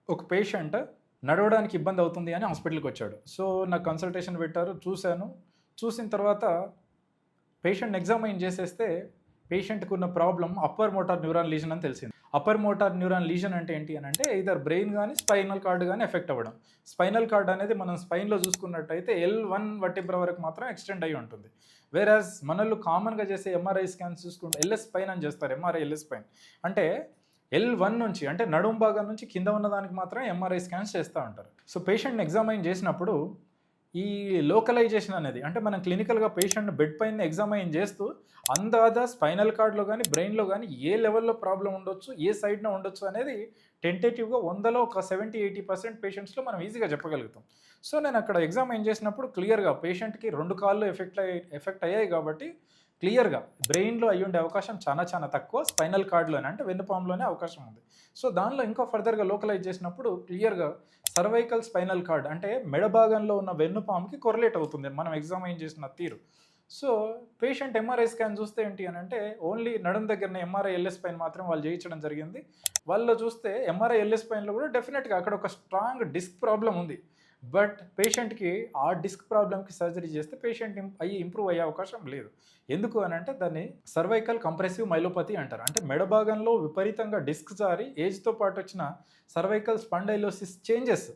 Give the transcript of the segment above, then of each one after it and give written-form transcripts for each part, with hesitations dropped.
ఒక పేషెంట్ నడవడానికి ఇబ్బంది అవుతుంది అని హాస్పిటల్‌కి వచ్చాడు. సో, నాకు కన్సల్టేషన్ పెట్టారు. చూసాను. చూసిన తర్వాత పేషెంట్‌ని ఎగ్జామైన్ చేసేస్తే పేషెంట్‌కి ఉన్న problem upper motor neuron lesion అని తెలిసింది. అప్పర్ మోటార్ న్యూరాన్ లీజన్ అంటే ఏంటి అనంటే ఎయిదర్ బ్రెయిన్ గాని, స్పైనల్ కార్డ్ గాని ఎఫెక్ట్ అవ్వడం. స్పైనల్ కార్డ్ అనేది మనం స్పైన్‌లో చూసుకున్నట్టయితే L1 వర్టిబ్రా వరకు మాత్రం ఎక్స్టెండ్ అయ్యి ఉంటుంది. వేరాజ్ మనోళ్ళు కామన్‌గా చేసే ఎంఆర్ఐ స్కాన్స్ చూసుకుంటే ఎల్ఎస్ స్పైన్ అని చేస్తారు. MRI LS spine. అంటే L1 నుంచి అంటే నడుము భాగం నుంచి కింద ఉన్న దానికి మాత్రమే ఎంఆర్ఐ స్కాన్స్ చేస్తూ ఉంటారు. సో, పేషెంట్‌ని ఎగ్జామైన్ చేసినప్పుడు ఈ లోకలైజేషన్ అనేది అంటే మనం క్లినికల్‌గా పేషెంట్‌ని బెడ్ పైన ఎగ్జామైన్ చేస్తూ అందాజ స్పైనల్ కార్డ్‌లో గాని, బ్రెయిన్‌లో గాని ఏ లెవెల్‌లో ప్రాబ్లమ్ ఉండొచ్చు, ఏ సైడ్‌న ఉండొచ్చు అనేది టెంటేటివ్‌గా 100లో ఒక 70, 80% పేషెంట్స్‌లో మనం ఈజీగా చెప్పగలుగుతాం. సో, నేను అక్కడ ఎగ్జామైన్ చేసినప్పుడు క్లియర్‌గా పేషెంట్‌కి 2 కాళ్ళు ఎఫెక్ట్ అయ్యాయి కాబట్టి క్లియర్‌గా బ్రెయిన్‌లో అయ్యుండే అవకాశం చాలా చాలా తక్కువ. స్పైనల్ కార్డ్‌లోనే అంటే వెన్నుపాములోనే అవకాశం ఉంది. సో, దానిలో ఇంకా ఫర్దర్‌గా లోకలైజ్ చేసినప్పుడు క్లియర్‌గా సర్వైకల్ స్పైనల్ కార్డ్ అంటే మెడ భాగంలో ఉన్న వెన్నుపాముకి కొరిలేట్ అవుతుంది మనం ఎగ్జామైన్ చేసిన తీరు. సో, పేషెంట్ ఎంఆర్ఐ స్కాన్ చూస్తే ఏంటి అనంటే ఓన్లీ నడుము దగ్గరనే ఎంఆర్ఐ ఎల్ఎస్ స్పైన్ మాత్రం వాళ్ళు చేయించడం జరిగింది. వాళ్ళలో చూస్తే ఎంఆర్ఐ ఎల్ఎస్ స్పైన్‌లో కూడా డెఫినెట్‌గా అక్కడ ఒక స్ట్రాంగ్ డిస్క్ ప్రాబ్లమ్ ఉంది. బట్ పేషెంట్‌కి ఆ డిస్క్ ప్రాబ్లమ్‌కి సర్జరీ చేస్తే పేషెంట్ ఇంప్రూవ్ అయ్యే అవకాశం లేదు. ఎందుకు అనంటే దాన్ని సర్వైకల్ కంప్రెసివ్ మైలోపతి అంటారు. అంటే మెడ భాగంలో విపరీతంగా డిస్క్ జారి ఏజ్‌తో పాటు వచ్చిన cervical spondylosis changes,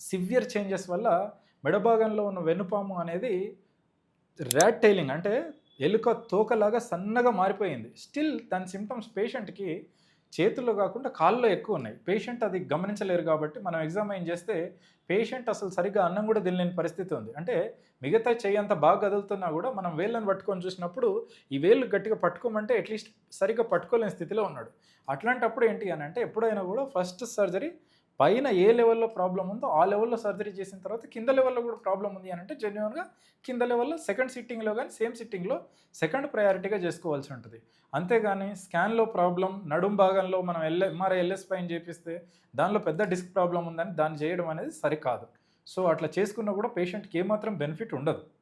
severe changes వల్ల మెడ భాగంలో ఉన్న వెన్నుపాము అనేది ర్యాట్ టైలింగ్ అంటే ఎలుక తోకలాగా సన్నగా మారిపోయింది. స్టిల్ దాని సింప్టమ్స్ పేషెంట్‌కి చేతుల్లో కాకుండా కాళ్ళలో ఎక్కువ ఉన్నాయి. పేషెంట్ అది గమనించలేరు కాబట్టి మనం ఎగ్జామైన్ చేస్తే పేషెంట్ అసలు సరిగ్గా అన్నం కూడా తినలేని పరిస్థితి ఉంది. అంటే మిగతా చెయ్యి అంతా బాగా కదులుతున్నా కూడా మనం వేళ్ళని పట్టుకొని చూసినప్పుడు ఈ వేళ్ళు గట్టిగా పట్టుకోమంటే అట్లీస్ట్ సరిగ్గా పట్టుకోలేని స్థితిలో ఉన్నాడు. అట్లాంటప్పుడు ఏంటి అనంటే ఎప్పుడైనా కూడా ఫస్ట్ సర్జరీ పైన ఏ లెవెల్‌లో ప్రాబ్లమ్ ఉందో ఆ లెవెల్‌లో సర్జరీ చేసిన తర్వాత కింద లెవెల్‌లో కూడా ప్రాబ్లమ్ ఉంది అనంటే జెన్యూన్‌గా కింద లెవెల్‌లో సెకండ్ సిట్టింగ్‌లో గాని సేమ్ సిట్టింగ్‌లో సెకండ్ ప్రయారిటీగా చేసుకోవాల్సి ఉంటది. అంతేగాని స్కాన్‌లో ప్రాబ్లమ్ నడుము భాగంలో మనం ఎంఆర్ఐ ఎల్ఎస్ స్పైన్ చేపిస్తే దానిలో పెద్ద డిస్క్ ప్రాబ్లమ్ ఉందని దాన్ని చేయడం అనేది సరికాదు. సో, అట్లా చేసుకున్నా కూడా పేషెంట్‌కి ఏమాత్రం బెనిఫిట్ ఉండదు.